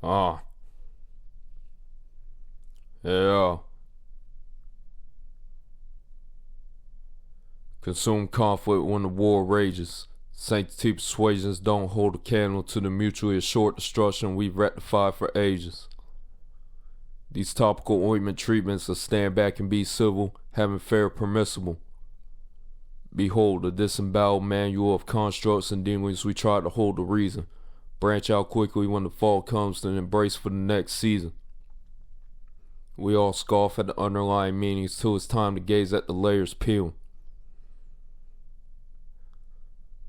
Ah, yeah. Consume conflict when the war rages. Sanctity persuasions don't hold a candle to the mutually assured destruction we've rectified for ages. These topical ointment treatments of stand back and be civil, having fair permissible. Behold, a disemboweled manual of constructs and dealings we try to hold to reason. Branch out quickly when the fall comes to embrace for the next season. We all scoff at the underlying meanings till it's time to gaze at the layers peeling.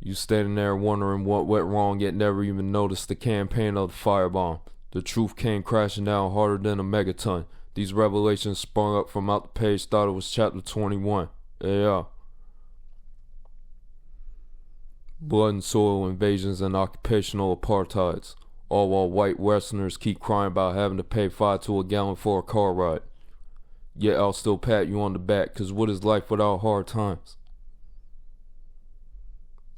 You standing there wondering what went wrong yet never even noticed the campaign of the firebomb. The truth came crashing down harder than a megaton. These revelations sprung up from out the page, thought it was chapter 21. Yeah. Blood and soil invasions and occupational apartheids. All while white westerners keep crying about having to pay $5 to a gallon for a car ride. Yet I'll still pat you on the back, cause what is life without hard times?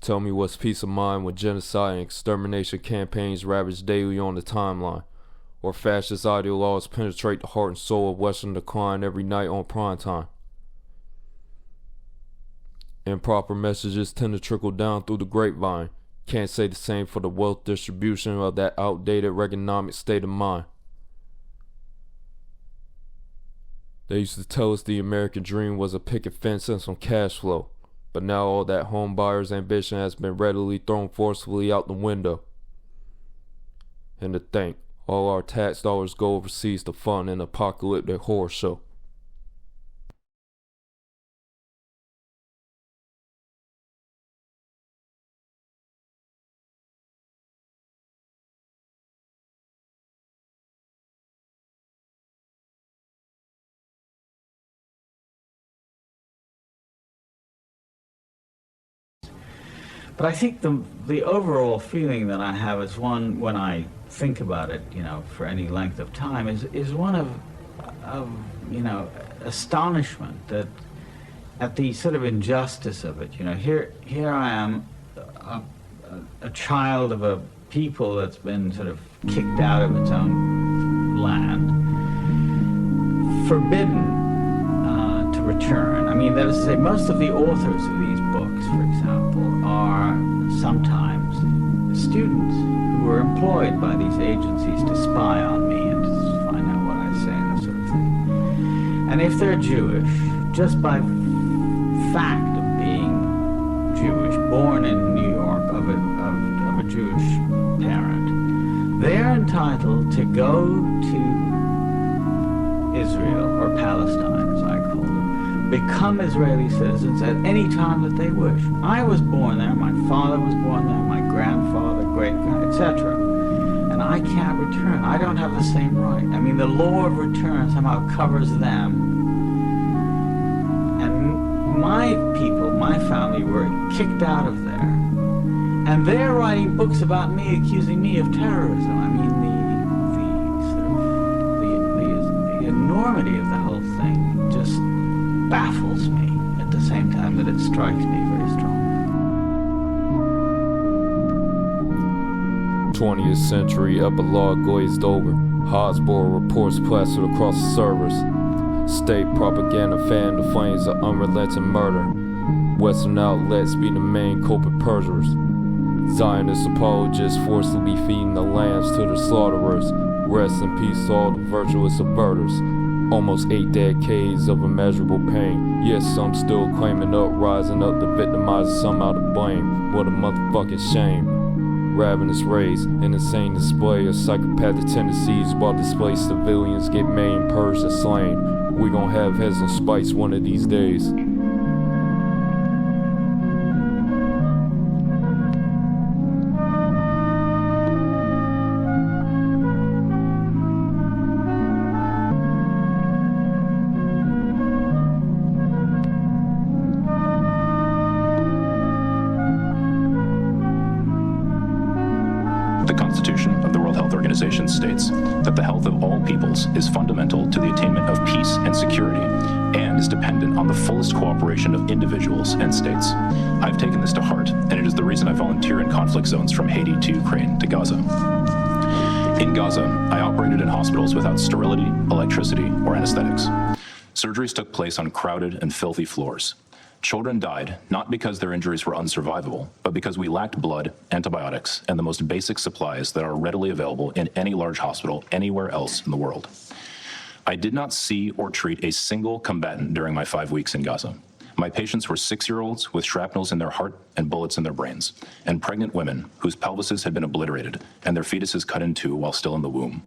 Tell me what's peace of mind when genocide and extermination campaigns ravage daily on the timeline, or fascist ideologues penetrate the heart and soul of Western decline every night on prime time. Improper messages tend to trickle down through the grapevine. Can't say the same for the wealth distribution of that outdated economic state of mind. They used to tell us the American dream was a picket fence and some cash flow. But now all that home buyer's ambition has been readily thrown forcefully out the window. And to think, all our tax dollars go overseas to fund an apocalyptic horror show. But I think the overall feeling that I have is one, when I think about it, for any length of time, is one of astonishment at the sort of injustice of it. Here I am, a child of a people that's been sort of kicked out of its own land, forbidden to return. I mean, that is to say, most of the authors of these books, for example, are sometimes students who were employed by these agencies to spy on me and to find out what I say and that sort of thing. And if they're Jewish, just by fact of being Jewish, born in New York of a Jewish parent, they're entitled to go to Israel or Palestine, as I call it, become Israeli citizens at any time that they wish. I was born there, my father was born there, my grandfather, great-grand, etc. And I can't return. I don't have the same right. I mean, the law of return somehow covers them. And my people, my family, were kicked out of there. And they're writing books about me, accusing me of terrorism. I mean, the enormity of the whole thing just baffles me at the same time that it strikes me very strongly. 20th century epilogue glazed over. Hosborough reports plastered across the servers. State propaganda fanned the flames of unrelenting murder. Western outlets be the main culprit perjurers. Zionist apologists forcibly feeding the lambs to the slaughterers. Rest in peace to all the virtuous subverters. Almost 8 decades of immeasurable pain. Yes, some still claiming up, rising up to victimize some out of blame. What a motherfucking shame. Ravenous rays, an insane display of psychopathic tendencies while displaced civilians get maimed, purged, and slain. We gon' have heads on spikes one of these days. The Constitution of the World Health Organization states that the health of all peoples is fundamental to the attainment of peace and security, and is dependent on the fullest cooperation of individuals and states. I've taken this to heart, and it is the reason I volunteer in conflict zones from Haiti to Ukraine to Gaza. In Gaza, I operated in hospitals without sterility, electricity, or anesthetics. Surgeries took place on crowded and filthy floors. Children died not because their injuries were unsurvivable, but because we lacked blood, antibiotics, and the most basic supplies that are readily available in any large hospital anywhere else in the world. I did not see or treat a single combatant during my 5 weeks in Gaza. My patients were 6-year-olds with shrapnels in their heart and bullets in their brains, and pregnant women whose pelvises had been obliterated and their fetuses cut in two while still in the womb.